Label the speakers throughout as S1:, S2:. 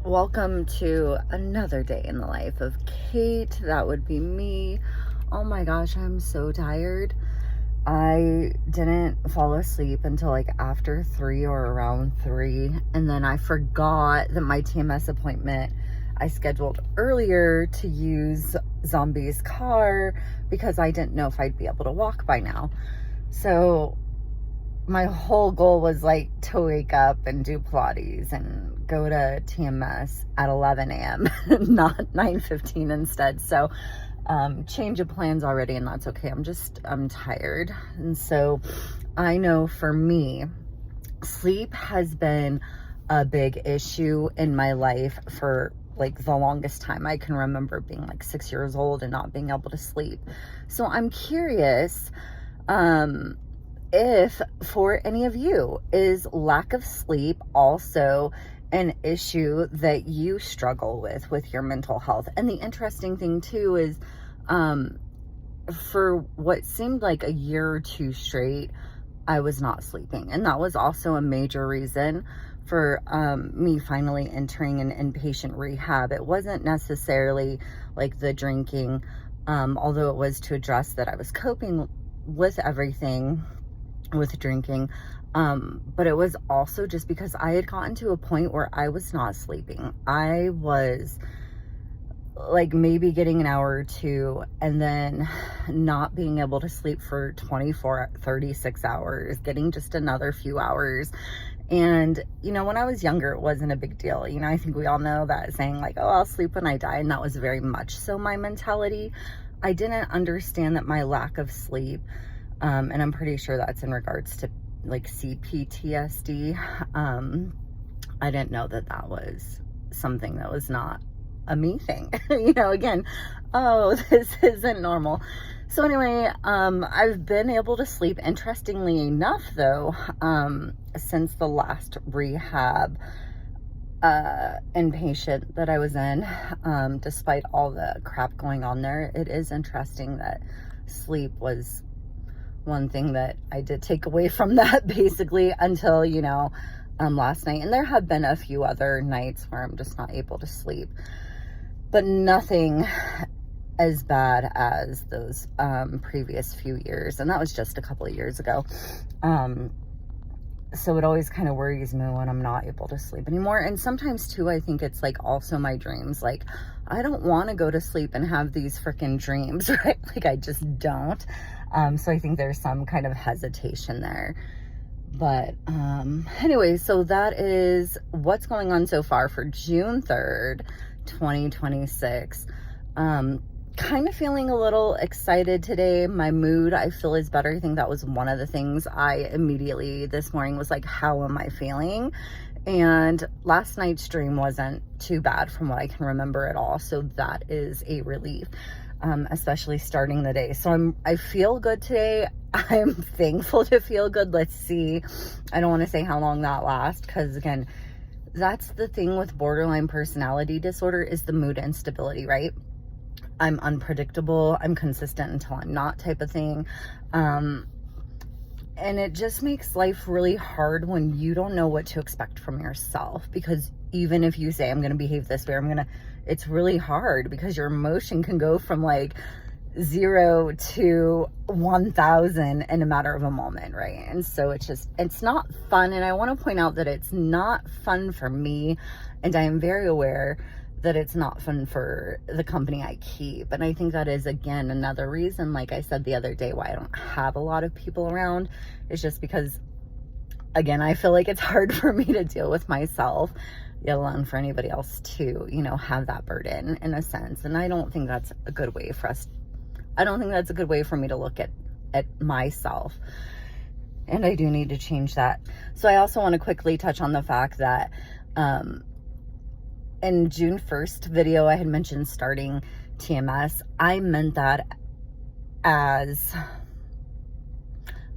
S1: Welcome to another day in the life of Kate. That would be me. Oh my gosh, I'm so tired. I didn't fall asleep until like after 3 or around 3. And then I forgot that my TMS appointment I scheduled earlier to use Zombie's car because I didn't know if I'd be able to walk by now. So my whole goal was like to wake up and do Pilates and go to TMS at 11 a.m. not 9:15 instead. So change of plans already, and that's okay. I'm tired. And so I know for me, sleep has been a big issue in my life for like the longest time. I can remember being like 6 years old and not being able to sleep. So I'm curious, if for any of you, is lack of sleep also an issue that you struggle with your mental health? And the interesting thing too is, for what seemed like a year or two straight, I was not sleeping. And that was also a major reason for me finally entering an inpatient rehab. It wasn't necessarily like the drinking, although it was to address that I was coping with everything with drinking, but it was also just because I had gotten to a point where I was not sleeping. I was like maybe getting an hour or two and then not being able to sleep for 24, 36 hours, getting just another few hours. And, you know, when I was younger, it wasn't a big deal. You know, I think we all know that saying like, oh, I'll sleep when I die. And that was very much so my mentality. I didn't understand that my lack of sleep, and I'm pretty sure that's in regards to like CPTSD. I didn't know that that was something that was not a me thing. You know, again, oh, this isn't normal. So anyway, I've been able to sleep, interestingly enough, though, since the last rehab inpatient that I was in, despite all the crap going on there. It is interesting that sleep was one thing that I did take away from that, basically, until, you know, last night. And there have been a few other nights where I'm just not able to sleep, but nothing as bad as those previous few years. And that was just a couple of years ago. So it always kind of worries me when I'm not able to sleep anymore. And sometimes too, I think it's like also my dreams. Like, I don't want to go to sleep and have these freaking dreams, right? Like, I just don't. So I think there's some kind of hesitation there. But anyway, so that is what's going on so far for June 3rd, 2026. Kind of feeling a little excited today. My mood, I feel, is better. I think that was one of the things I immediately this morning was like, how am I feeling? And last night's dream wasn't too bad from what I can remember at all. So that is a relief, especially starting the day. So I feel good today. I'm thankful to feel good. Let's see. I don't want to say how long that lasts, because again, that's the thing with borderline personality disorder, is the mood instability, right? I'm unpredictable, I'm consistent until I'm not, type of thing. And it just makes life really hard when you don't know what to expect from yourself, because even if you say, I'm going to behave this way, it's really hard, because your emotion can go from like 0 to 1,000 in a matter of a moment, right? And so it's not fun. And I want to point out that it's not fun for me, and I am very aware that it's not fun for the company I keep. And I think that is, again, another reason, like I said the other day, why I don't have a lot of people around, is just because, again, I feel like it's hard for me to deal with myself, let alone for anybody else to, you know, have that burden in a sense. And I don't think that's a good way for us. I don't think that's a good way for me to look at myself. And I do need to change that. So I also want to quickly touch on the fact that, in June 1st video, I had mentioned starting TMS. I meant that as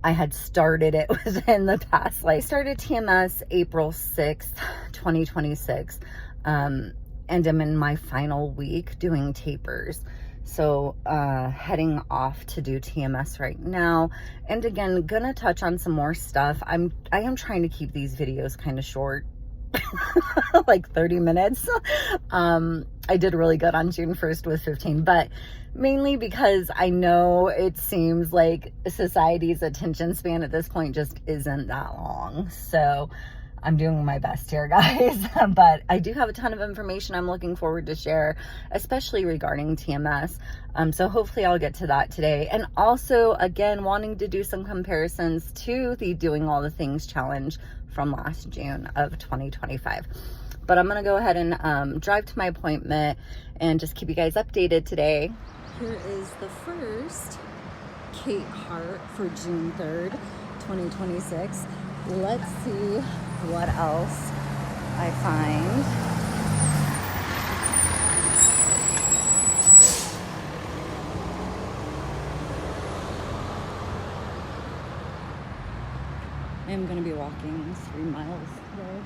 S1: I had started it within the past. Like, I started TMS April 6th, 2026. And I'm in my final week doing tapers. So heading off to do TMS right now. And again, gonna touch on some more stuff. I am trying to keep these videos kind of short, like 30 minutes. I did really good on June 1st with 15, but mainly because I know it seems like society's attention span at this point just isn't that long. So I'm doing my best here, guys. But I do have a ton of information I'm looking forward to share, especially regarding TMS. So hopefully I'll get to that today. And also, again, wanting to do some comparisons to the Doing All the Things challenge from last June of 2025. But I'm going to go ahead and drive to my appointment and just keep you guys updated today. Here is the first Kate Hart for June 3rd, 2026. Let's see what else I find. I am going to be walking 3 miles today.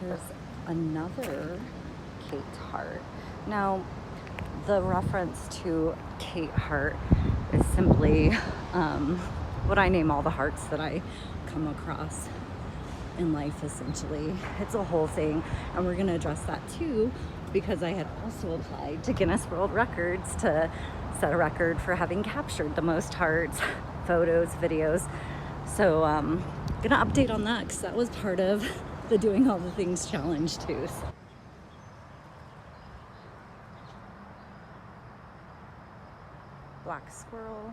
S1: Here's another Kate Hart. Now, the reference to Kate Hart is simply what I name all the hearts that I come across in life, essentially. It's a whole thing, and we're going to address that too, because I had also applied to Guinness World Records to set a record for having captured the most hearts, photos, videos. So gonna update on that, because that was part of the Doing All the Things challenge too. So. Black squirrel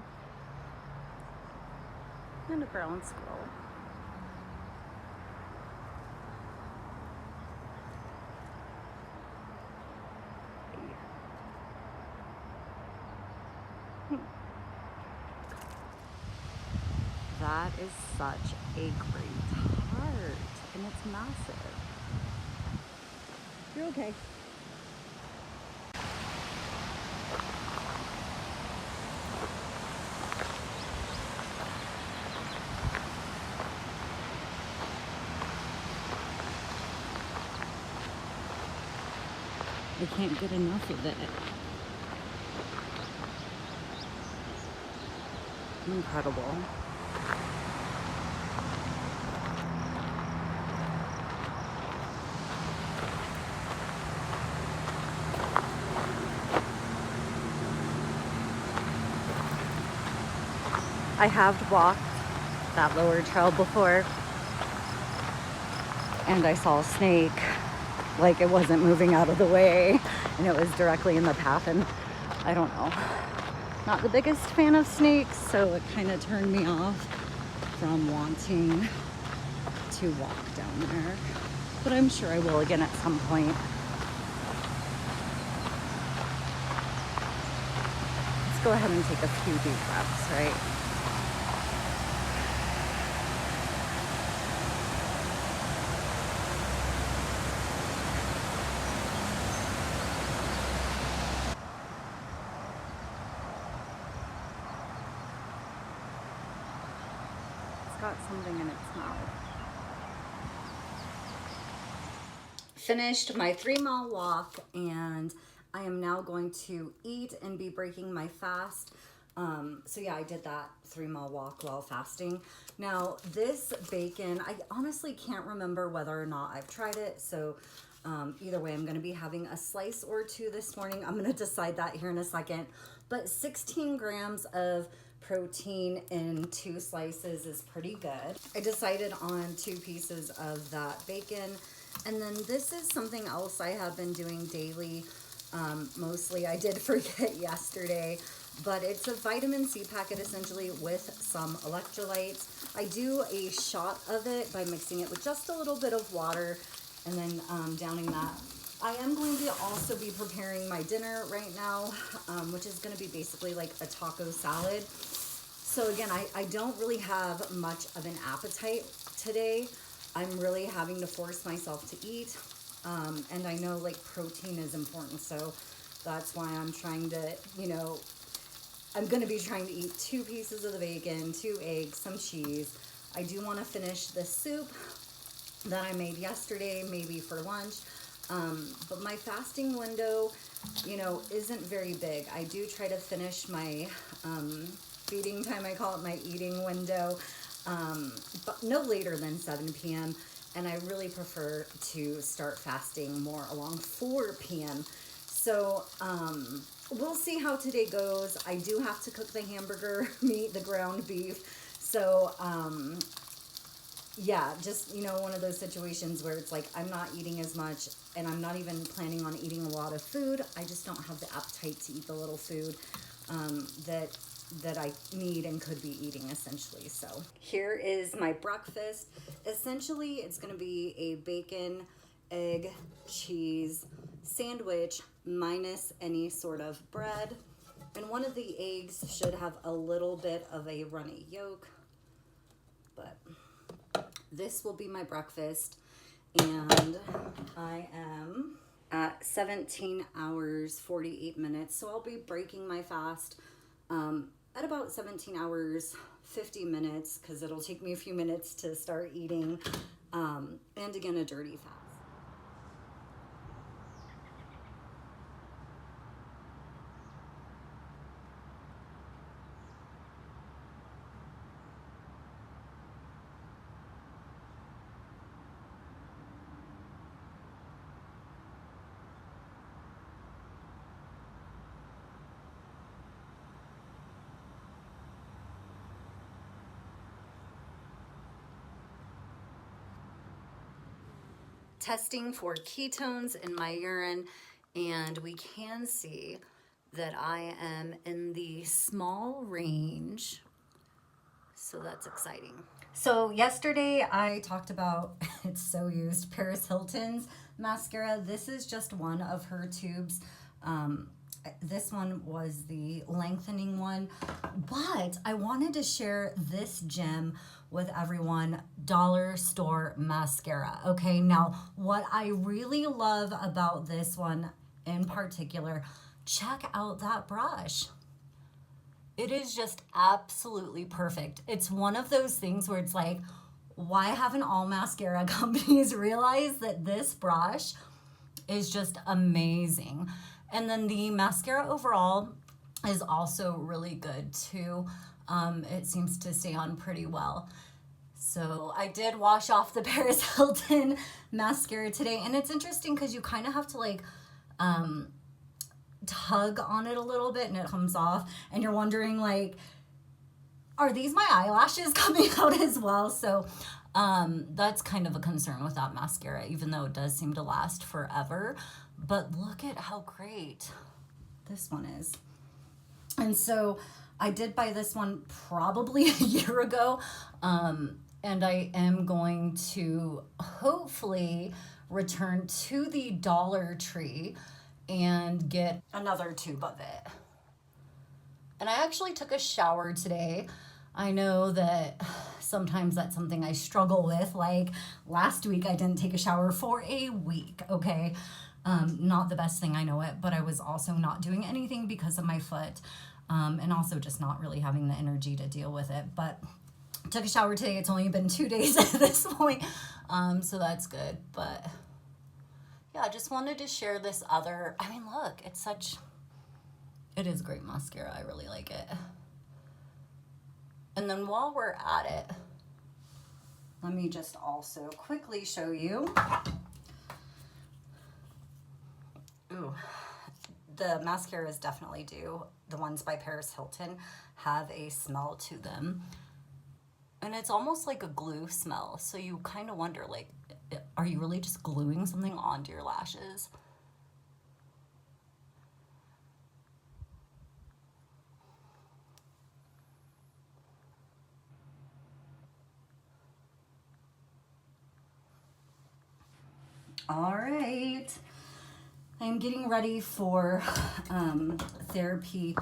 S1: and a brown squirrel. That is such a great heart, and it's massive. You're okay. I can't get enough of it. Incredible. I have walked that lower trail before, and I saw a snake. Like, it wasn't moving out of the way, and it was directly in the path, and I don't know. Not the biggest fan of snakes, so it kind of turned me off from wanting to walk down there. But I'm sure I will again at some point. Let's go ahead and take a few deep breaths, right? Got something in its mouth. Finished my 3-mile walk, and I am now going to eat and be breaking my fast. So yeah, I did that 3-mile walk while fasting. Now this bacon, I honestly can't remember whether or not I've tried it. So either way, I'm going to be having a slice or two this morning. I'm going to decide that here in a second. But 16 grams of protein in 2 slices is pretty good. I decided on 2 pieces of that bacon. And then this is something else I have been doing daily. Mostly I did forget yesterday, but it's a vitamin C packet essentially with some electrolytes. I do a shot of it by mixing it with just a little bit of water and then downing that. I am going to also be preparing my dinner right now, which is going to be basically like a taco salad. So again, I don't really have much of an appetite today. I'm really having to force myself to eat. And I know like protein is important. So that's why I'm trying to, I'm going to be trying to eat 2 pieces of the bacon, 2 eggs, some cheese. I do want to finish the soup that I made yesterday, maybe for lunch. But my fasting window, you know, isn't very big. I do try to finish my feeding time. I call it my eating window, but no later than 7 p.m. And I really prefer to start fasting more along 4 p.m. So we'll see how today goes. I do have to cook the hamburger meat, the ground beef. So yeah, just, you know, one of those situations where it's like I'm not eating as much, and I'm not even planning on eating a lot of food. I just don't have the appetite to eat the little food that I need and could be eating, essentially. So here is my breakfast. Essentially, it's going to be a bacon, egg, cheese sandwich minus any sort of bread. And one of the eggs should have a little bit of a runny yolk. But this will be my breakfast. And I am at 17 hours, 48 minutes. So I'll be breaking my fast at about 17 hours, 50 minutes, because it'll take me a few minutes to start eating, and again, a dirty fast. Testing for ketones in my urine, and we can see that I am in the small range, so that's exciting. So yesterday I talked about, it's so used, Paris Hilton's mascara. This is just one of her tubes. This one was the lengthening one, but I wanted to share this gem with everyone, dollar store mascara. Okay, now what I really love about this one in particular, check out that brush. It is just absolutely perfect. It's one of those things where it's like, why haven't all mascara companies realized that this brush is just amazing? And then the mascara overall is also really good too. It seems to stay on pretty well. So I did wash off the Paris Hilton mascara today. And it's interesting because you kind of have to like tug on it a little bit and it comes off. And you're wondering like, are these my eyelashes coming out as well? So that's kind of a concern with that mascara, even though it does seem to last forever. But look at how great this one is. And so I did buy this one probably a year ago. And I am going to hopefully return to the Dollar Tree and get another tube of it. And I actually took a shower today. I know that sometimes that's something I struggle with. Like last week, I didn't take a shower for a week, okay? Not the best thing, I know it, but I was also not doing anything because of my foot, and also just not really having the energy to deal with it. But took a shower today. It's only been 2 days at this point, so that's good. But yeah, I just wanted to share this other, I mean, look, it is great mascara. I really like it. And then while we're at it, let me just also quickly show you. Ooh, the mascaras definitely do. The ones by Paris Hilton have a smell to them. And it's almost like a glue smell. So you kind of wonder, like, are you really just gluing something onto your lashes? All right. I'm getting ready for therapy,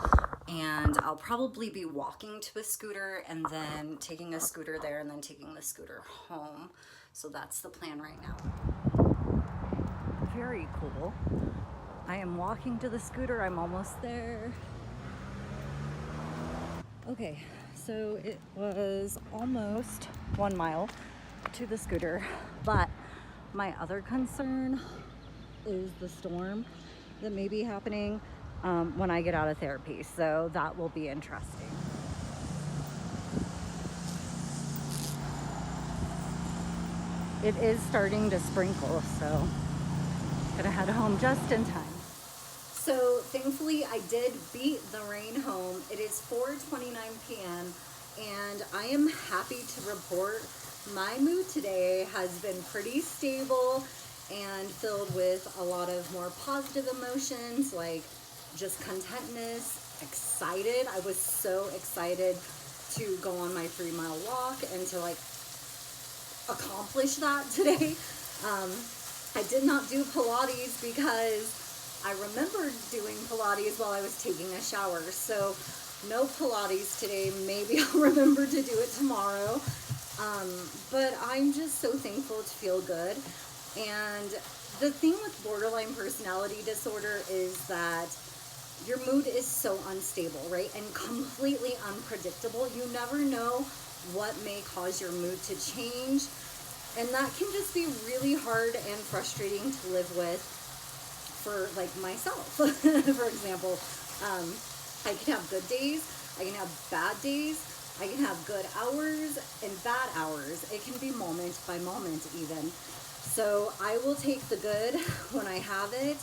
S1: and I'll probably be walking to a scooter and then taking a scooter there and then taking the scooter home. So that's the plan right now. Very cool. I am walking to the scooter. I'm almost there. Okay, so it was almost 1 mile to the scooter, but my other concern is the storm that may be happening when I get out of therapy. So that will be interesting. It is starting to sprinkle, so gonna head home just in time. So thankfully I did beat the rain home. It is 4:29 p.m. and I am happy to report my mood today has been pretty stable and filled with a lot of more positive emotions, like just contentness, excited. I was so excited to go on my 3-mile walk and to like accomplish that today. I did not do Pilates because I remembered doing Pilates while I was taking a shower. So no Pilates today. Maybe I'll remember to do it tomorrow. But I'm just so thankful to feel good. And the thing with borderline personality disorder is that your mood is so unstable, right? And completely unpredictable. You never know what may cause your mood to change. And that can just be really hard and frustrating to live with for like myself. For example, I can have good days, I can have bad days, I can have good hours and bad hours. It can be moment by moment even. So I will take the good when I have it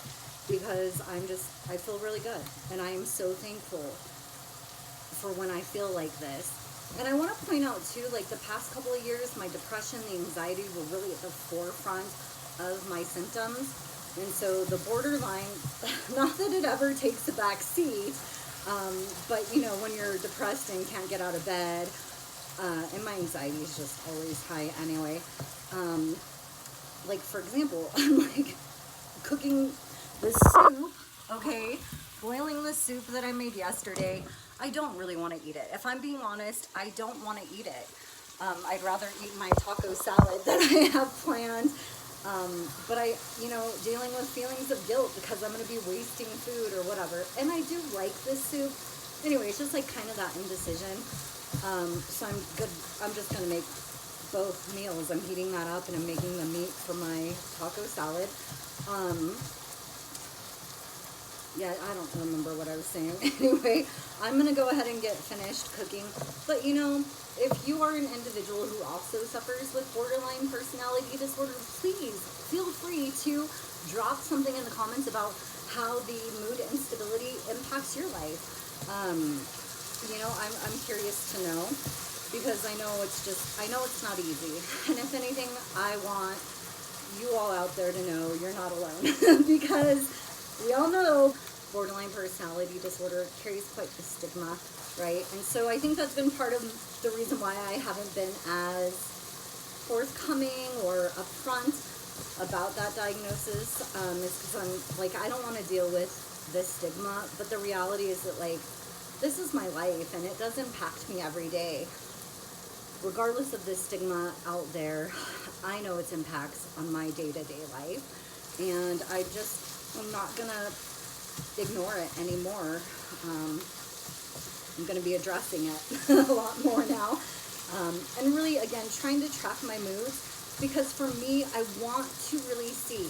S1: because I feel really good. And I am so thankful for when I feel like this. And I want to point out too, like the past couple of years, my depression, the anxiety were really at the forefront of my symptoms. And so the borderline, not that it ever takes a back seat, but you know, when you're depressed and can't get out of bed, and my anxiety is just always high anyway. Like for example, I'm like cooking the soup, okay, boiling the soup that I made yesterday. I don't really want to eat it. If I'm being honest, I don't want to eat it. I'd rather eat my taco salad that I have planned. But dealing with feelings of guilt because I'm going to be wasting food or whatever. And I do like this soup. Anyway, it's just like kind of that indecision. So I'm good. I'm just going to make both meals. I'm heating that up and I'm making the meat for my taco salad. Yeah, I don't remember what I was saying. Anyway, I'm going to go ahead and get finished cooking. But, you know, if you are an individual who also suffers with borderline personality disorder, please feel free to drop something in the comments about how the mood instability impacts your life. I'm curious to know because I know it's not easy. And if anything, I want you all out there to know you're not alone because we all know borderline personality disorder carries quite the stigma, right? And so I think that's been part of the reason why I haven't been as forthcoming or upfront about that diagnosis, is because I'm like, I don't want to deal with this stigma, but the reality is that like, this is my life and it does impact me every day. Regardless of this stigma out there, I know its impacts on my day-to-day life, and I'm not gonna ignore it anymore. I'm gonna be addressing it a lot more now, and really again trying to track my moods, because for me I want to really see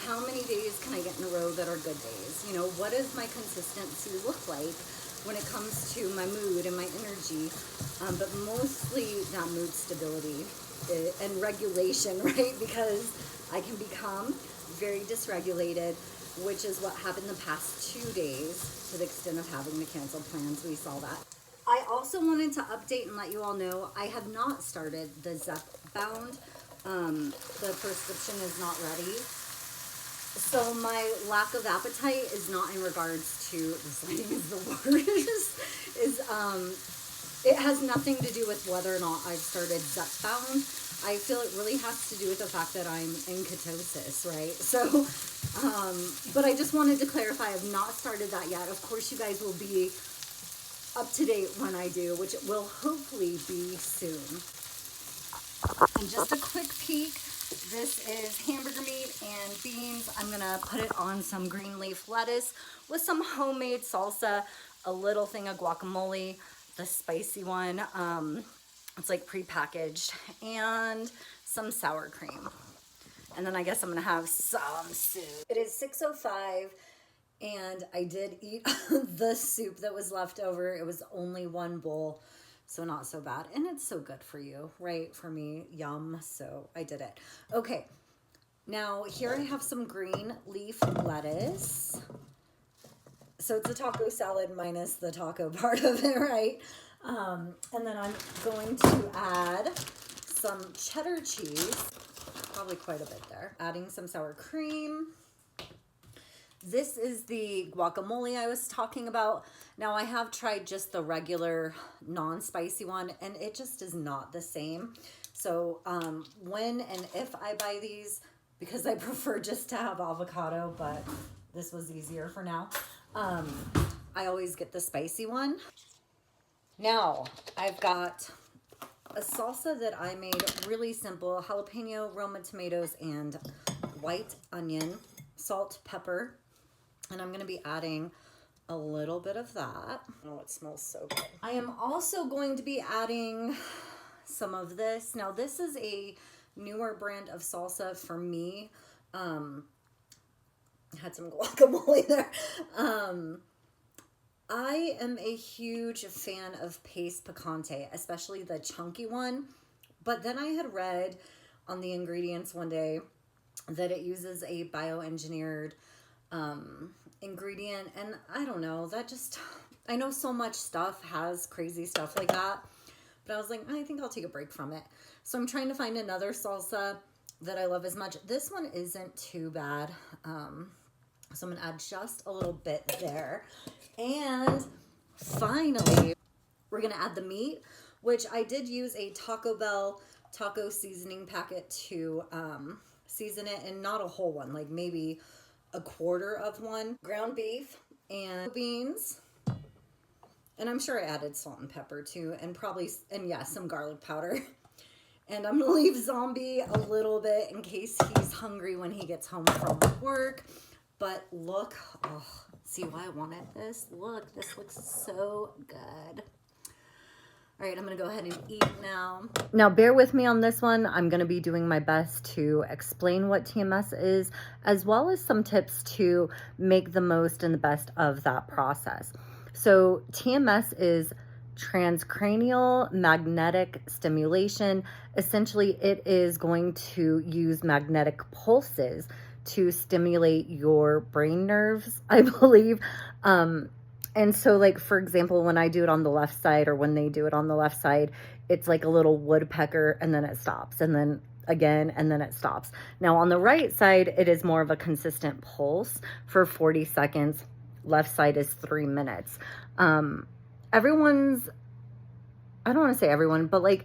S1: how many days can I get in a row that are good days. You know, what does my consistency look like when it comes to my mood and my energy, but mostly that mood stability and regulation, right? Because I can become very dysregulated, which is what happened the past 2 days to the extent of having to cancel plans. We saw that. I also wanted to update and let you all know I have not started the Zepbound. The prescription is not ready. So my lack of appetite is not in regards to, this lighting is the worst, it has nothing to do with whether or not I've started Zepbound. I feel it really has to do with the fact that I'm in ketosis, right? So, but I just wanted to clarify, I've not started that yet. Of course, you guys will be up to date when I do, which will hopefully be soon. And just a quick peek, this is hamburger meat and beans. I'm gonna put it on some green leaf lettuce with some homemade salsa, a little thing of guacamole, the spicy one. It's like prepackaged, and some sour cream. And then I guess I'm gonna have some soup. It is 6:05 and I did eat the soup that was left over. It was only one bowl, so not so bad. And it's so good for you, right? For me, yum. So I did it. Okay, now here I have some green leaf lettuce. So it's a taco salad minus the taco part of it, right? And then I'm going to add some cheddar cheese, probably quite a bit there. Adding some sour cream. This is the guacamole I was talking about. Now I have tried just the regular non-spicy one and it just is not the same. So when and if I buy these, because I prefer just to have avocado, but this was easier for now, I always get the spicy one. Now I've got a salsa that I made really simple: jalapeno, Roma tomatoes, and white onion, salt, pepper. And I'm going to be adding a little bit of that. Oh, it smells so good. I am also going to be adding some of this. Now this is a newer brand of salsa for me. Had some guacamole there. I am a huge fan of paste picante, especially the chunky one. But then I had read on the ingredients one day that it uses a bioengineered ingredient. And I don't know, that just, I know so much stuff has crazy stuff like that. But I was like, I think I'll take a break from it. So I'm trying to find another salsa that I love as much. This one isn't too bad. So I'm going to add just a little bit there. And finally, we're going to add the meat, which I did use a Taco Bell taco seasoning packet to season it, and not a whole one, like maybe a quarter of one. Ground beef and beans. And I'm sure I added salt and pepper too, and probably, and yeah, some garlic powder. And I'm going to leave Zombie a little bit in case he's hungry when he gets home from work. But look, oh, see why I wanted this? Look, this looks so good. All right, I'm going to go ahead and eat now. Now, bear with me on this one. I'm going to be doing my best to explain what TMS is, as well as some tips to make the most and the best of that process. So TMS is transcranial magnetic stimulation. Essentially, it is going to use magnetic pulses to stimulate your brain nerves, I believe. And so, like, for example, when I do it on the left side, or when they do it on the left side, it's like a little woodpecker, and then it stops, and then again, and then it stops. Now on the right side, it is more of a consistent pulse for 40 seconds. Left side is 3 minutes. Everyone's, I don't want to say everyone, but like,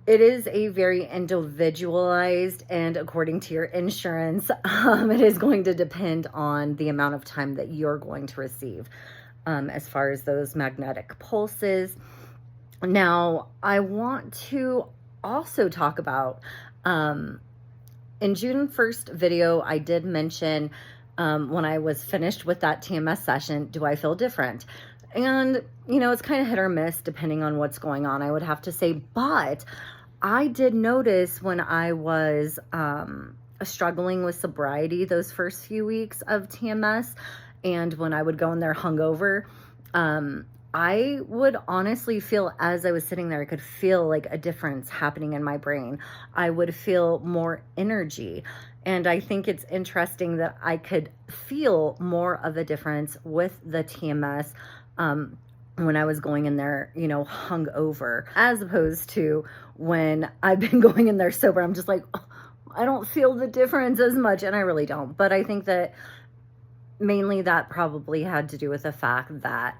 S1: it is a very individualized, and according to your insurance, it is going to depend on the amount of time that you're going to receive as far as those magnetic pulses. Now, I want to also talk about, in June 1st video, I did mention when I was finished with that TMS session, do I feel different? And, you know, it's kind of hit or miss depending on what's going on, I would have to say. But I did notice when I was struggling with sobriety those first few weeks of TMS, and when I would go in there hungover, I would honestly feel, as I was sitting there, I could feel like a difference happening in my brain. I would feel more energy. And I think it's interesting that I could feel more of a difference with the TMS when I was going in there, you know, hungover, as opposed to when I've been going in there sober. I'm just like, oh, I don't feel the difference as much, and I really don't. But I think that mainly that probably had to do with the fact that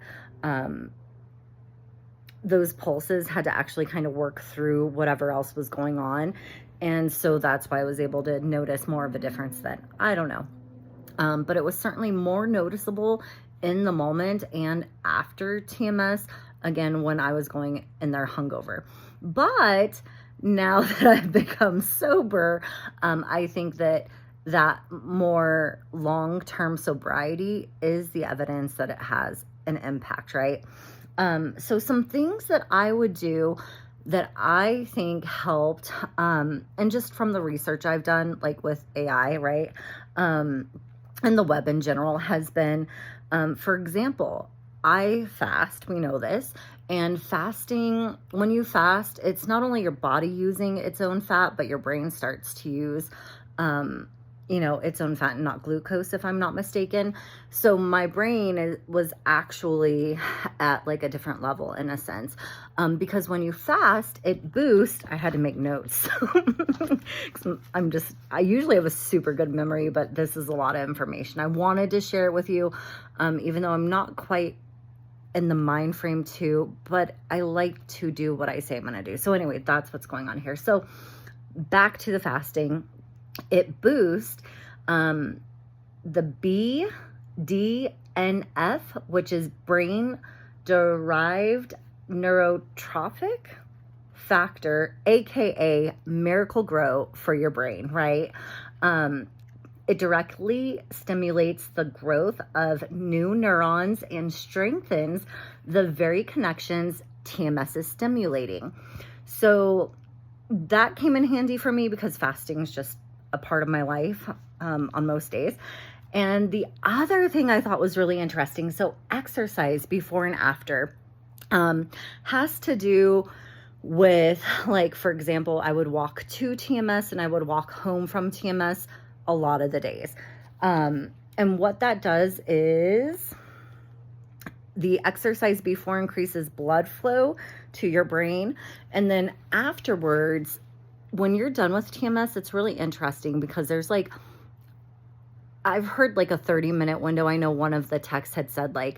S1: those pulses had to actually kind of work through whatever else was going on. And so that's why I was able to notice more of a difference then. I don't know. But it was certainly more noticeable in the moment and after TMS, again, when I was going in there hungover. But now that I've become sober, I think that more long-term sobriety is the evidence that it has an impact, right? So some things that I would do that I think helped, and just from the research I've done, like with AI, right? And the web in general has been, for example, I fast, we know this, and fasting, when you fast, it's not only your body using its own fat, but your brain starts to use, its own fat and not glucose, if I'm not mistaken. So my brain was actually at like a different level in a sense, because when you fast, it boosts. I had to make notes. I usually have a super good memory, but this is a lot of information. I wanted to share it with you, even though I'm not quite in the mind frame to, but I like to do what I say I'm going to do. So anyway, that's what's going on here. So back to the fasting. It boosts the BDNF, which is brain derived neurotrophic factor, aka miracle grow for your brain, right? It directly stimulates the growth of new neurons and strengthens the very connections TMS is stimulating. So that came in handy for me because fasting is just a part of my life on most days. And the other thing I thought was really interesting, so exercise before and after has to do with, like, for example, I would walk to TMS and I would walk home from TMS a lot of the days. And what that does is the exercise before increases blood flow to your brain. And then afterwards, when you're done with TMS, it's really interesting because there's like, I've heard like a 30-minute window. I know one of the texts had said 30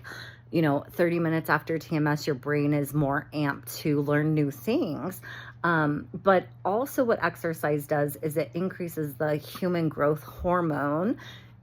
S1: minutes after TMS, your brain is more amped to learn new things. But also what exercise does is it increases the human growth hormone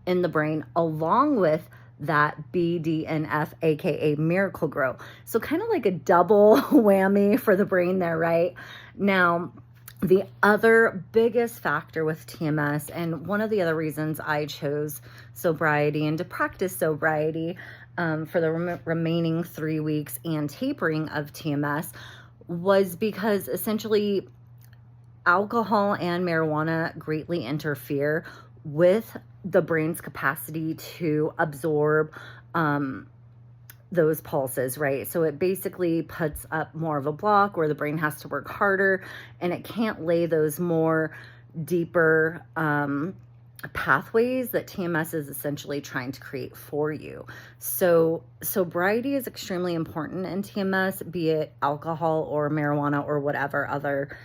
S1: in the brain along with that BDNF, aka miracle grow. So kind of like a double whammy for the brain there, right? Now, the other biggest factor with TMS, and one of the other reasons I chose sobriety and to practice sobriety for the remaining 3 weeks and tapering of TMS, was because essentially alcohol and marijuana greatly interfere with the brain's capacity to absorb those pulses, right? So it basically puts up more of a block where the brain has to work harder and it can't lay those more deeper pathways that TMS is essentially trying to create for you. So sobriety is extremely important in TMS, be it alcohol or marijuana or whatever other,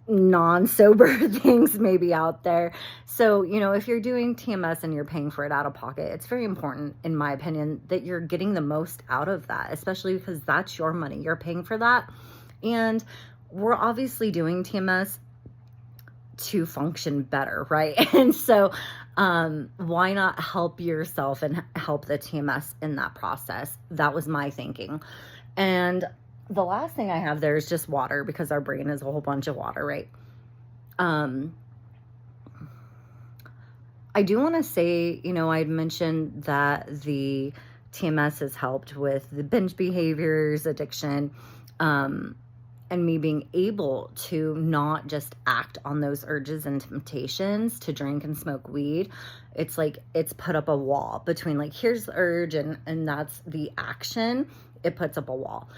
S1: non-sober things may be out there. So, if you're doing TMS and you're paying for it out of pocket, it's very important, in my opinion, that you're getting the most out of that, especially because that's your money. You're paying for that. And we're obviously doing TMS to function better, right? And so why not help yourself and help the TMS in that process? That was my thinking. And the last thing I have there is just water, because our brain is a whole bunch of water, right? I do want to say, I'd mentioned that the TMS has helped with the binge behaviors, addiction, and me being able to not just act on those urges and temptations to drink and smoke weed. It's like it's put up a wall between here's the urge and that's the action. It puts up a wall.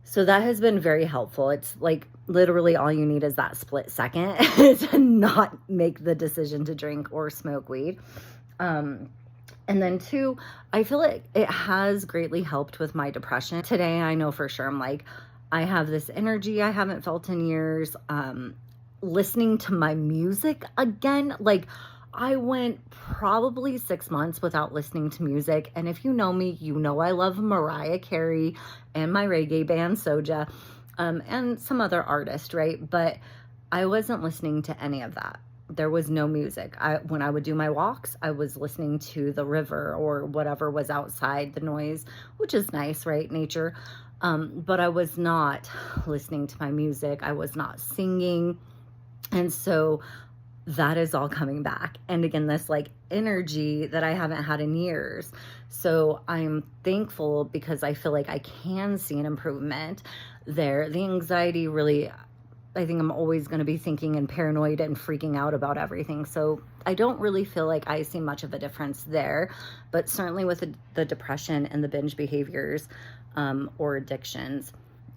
S1: So that has been very helpful. It's like literally all you need is that split second to not make the decision to drink or smoke weed. And then 2, I feel like it has greatly helped with my depression. Today, I know for sure I have this energy I haven't felt in years. Listening to my music again, I went probably 6 months without listening to music. And if you know me, I love Mariah Carey and my reggae band Soja, and some other artist, right? But I wasn't listening to any of that. There was no music. When I would do my walks, I was listening to the river or whatever was outside, the noise, which is nice, right? Nature. But I was not listening to my music. I was not singing. And so that is all coming back. And again, this like energy that I haven't had in years. So I'm thankful because I feel like I can see an improvement there. The anxiety really, I think I'm always going to be thinking and paranoid and freaking out about everything. So I don't really feel like I see much of a difference there, but certainly with the depression and the binge behaviors or addictions,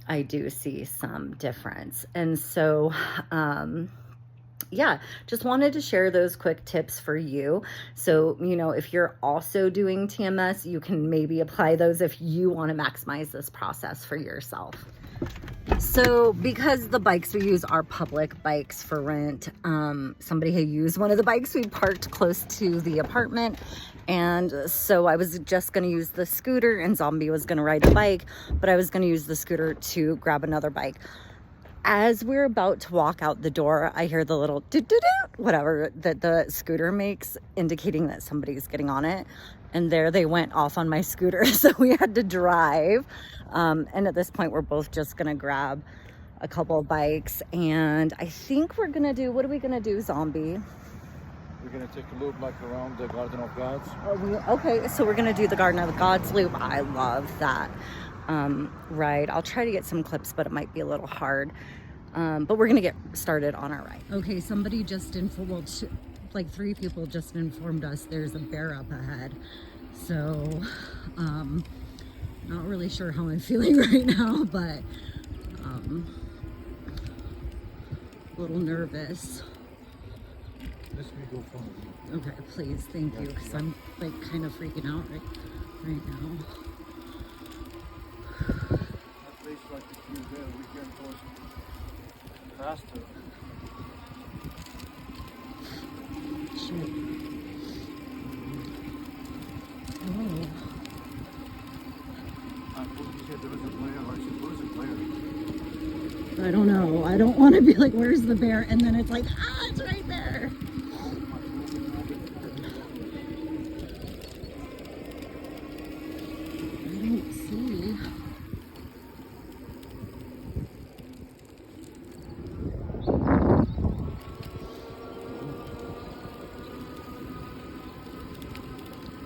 S1: I do see some difference. And so, yeah, just wanted to share those quick tips for you. So, you know, if you're also doing TMS, you can maybe apply those if you want to maximize this process for yourself. So because the bikes we use are public bikes for rent, somebody had used one of the bikes we parked close to the apartment. And so I was just going to use the scooter and Zombie was going to ride the bike, but I was going to use the scooter to grab another bike. As we're about to walk out the door, I hear the little whatever that the scooter makes, indicating that somebody's getting on it. And there they went off on my scooter. So we had to drive. And at this point, we're both just going to grab a couple of bikes. And I think we're going to do, what are we going to do, Zombie?
S2: We're going to take a loop like around the Garden of Gods.
S1: Okay, so we're going to do the Garden of Gods loop. I love that. Ride. I'll try to get some clips, but it might be a little hard. But we're gonna get started on our ride. Okay, somebody just informed, like 3 people just informed us there's a bear up ahead. So, not really sure how I'm feeling right now, but a little nervous.
S2: Let me go front of you.
S1: Okay, please, thank you, because I'm like kind of freaking out right now.
S2: At least like if you're there, we can go faster.
S1: Shit. Oh.
S2: I thought you said there was a player. I said, where's the player?
S1: I don't know. I don't want to be like, where's the bear? And then it's like, it's right there. I don't see.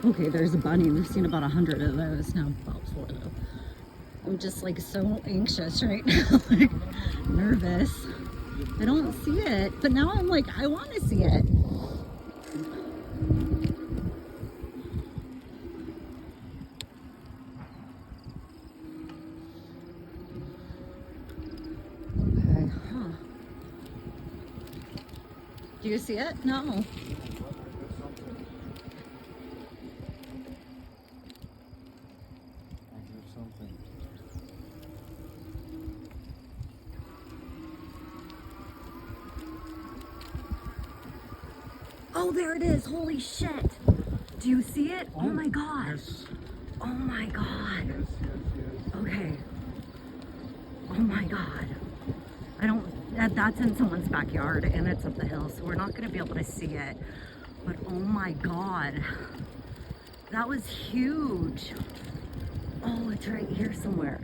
S1: Okay, there's a bunny. We've seen about 100 of those, now about 4 though. I'm just like so anxious right now, like nervous. I don't see it, but now I'm like, I want to see it. Okay, huh. Do you see it? No. Oh, there it is. Holy shit. Do you see it? Oh my God.
S2: Yes.
S1: Oh my God.
S2: Yes, yes, yes.
S1: Okay. Oh my God. I don't, that's in someone's backyard and it's up the hill, so we're not going to be able to see it. But oh my God. That was huge. Oh, it's right here somewhere.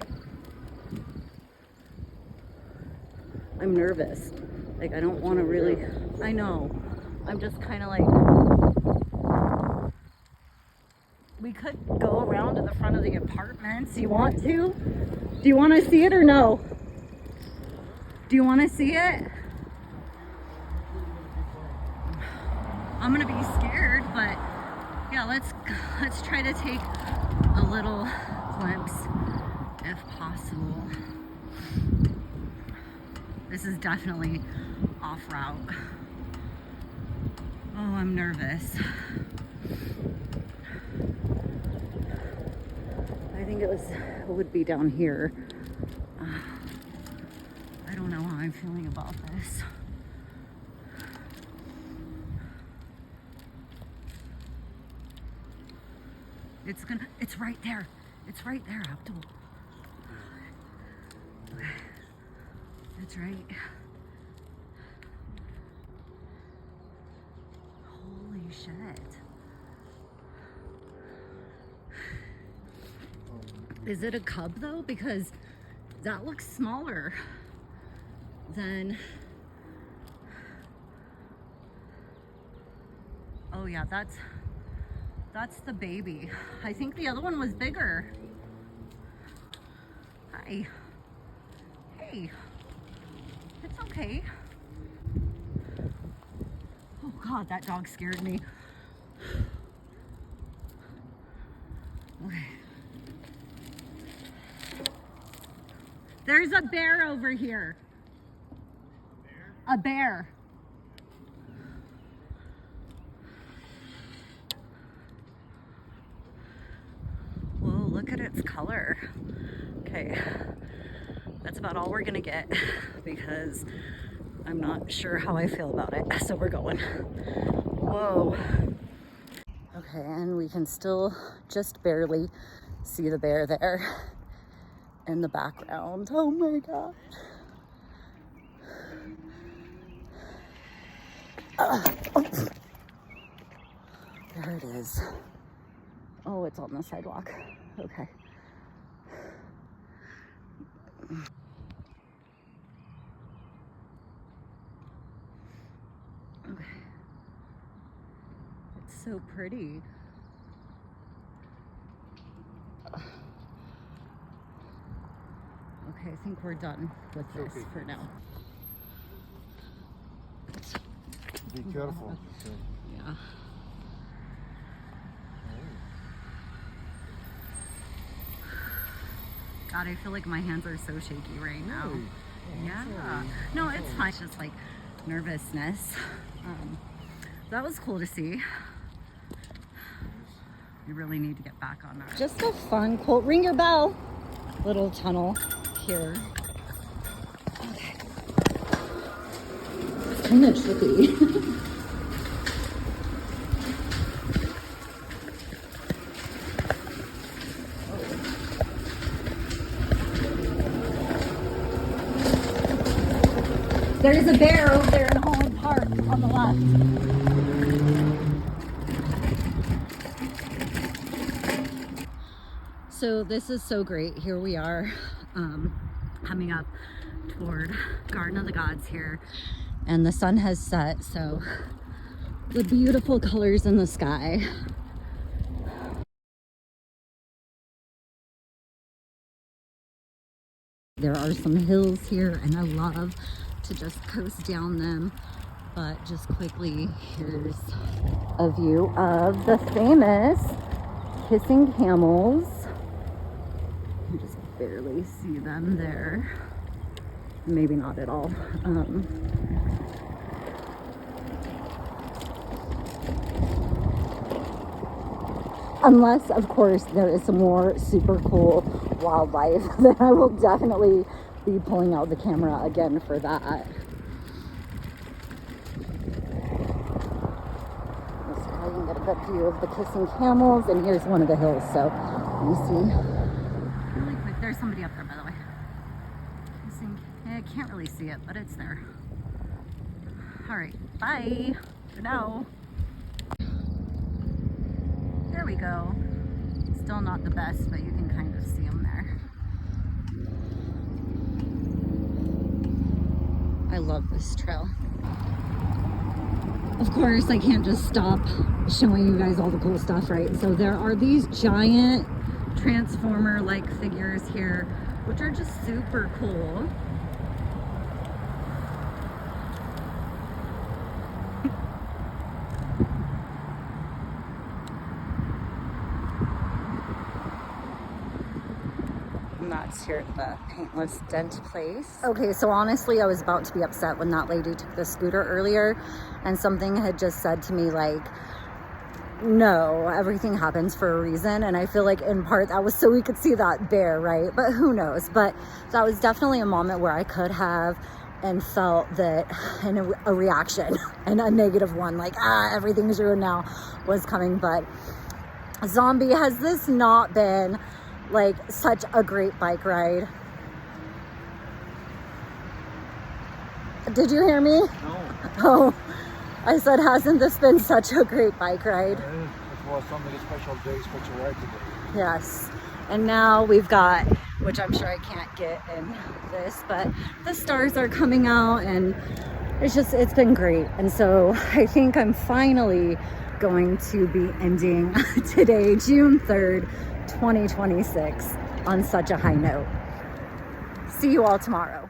S1: I'm nervous. Like, I don't want to really, I know. I'm just kind of like, we could go around to the front of the apartments. You want to? Do you want to see it or no? Do you want to see it? I'm gonna be scared, but yeah, let's try to take a little glimpse if possible. This is definitely off route. Oh, I'm nervous. I think it would be down here. I don't know how I'm feeling about this. It's right there. It's right there, Abdul. Okay. It's right. Holy shit. Is it a cub though? Because that looks smaller than Oh yeah, that's the baby. I think the other one was bigger. Hi. Hey. It's okay. Oh God, that dog scared me. Okay. There's a bear over here. A bear. Whoa, look at its color. Okay, that's about all we're gonna get because I'm not sure how I feel about it, so we're going. Whoa. Okay, and we can still just barely see the bear there in the background. Oh my God. Oh. There it is. Oh, it's on the sidewalk. Okay. Okay. It's so pretty. Okay, I think we're done with this for now.
S2: Be careful.
S1: Yeah. God, I feel like my hands are so shaky right now.
S2: Really?
S1: Yeah. No, it's fine. It's just like nervousness. That was cool to see. We really need to get back on that. Just a fun, cool, ring your bell. Little tunnel here. Okay. It's kind of tricky. There's a bear over there in Holland Park on the left. So this is so great. Here we are coming up toward Garden of the Gods here, and the sun has set, so the beautiful colors in the sky. There are some hills here, and I love to just coast down them. But just quickly, here's a view of the famous kissing camels. You just barely see them there. Maybe not at all. Unless, of course, there is some more super cool wildlife, then I will definitely be pulling out the camera again for that. Let's see if I can get a good view of the kissing camels, and here's one of the hills, so let me see. Really quick, there's somebody up there, by the way. Kissing, I can't really see it, but it's there. All right, bye for now. There we go. Still not the best, but you can kind of see them there. I love this trail. Of course, I can't just stop showing you guys all the cool stuff, right? So there are these giant transformer-like figures here, which are just super cool. That's here at the Paintless Dent place. Okay, so honestly, I was about to be upset when that lady took the scooter earlier, and something had just said to me like, no, everything happens for a reason. And I feel like in part that was so we could see that bear, right? But who knows? But that was definitely a moment where I could have and felt that, and a reaction and a negative one, like, everything's ruined now, was coming. But Zombie, has this not been like such a great bike ride? Did you hear me?
S2: No.
S1: Oh, I said, hasn't this been such a great bike ride?
S2: It was something special day, special ride today.
S1: Yes. And now we've got, which I'm sure I can't get in this, but the stars are coming out, and it's been great. And so I think I'm finally going to be ending today, June 3rd, 2026, on such a high note. See you all tomorrow.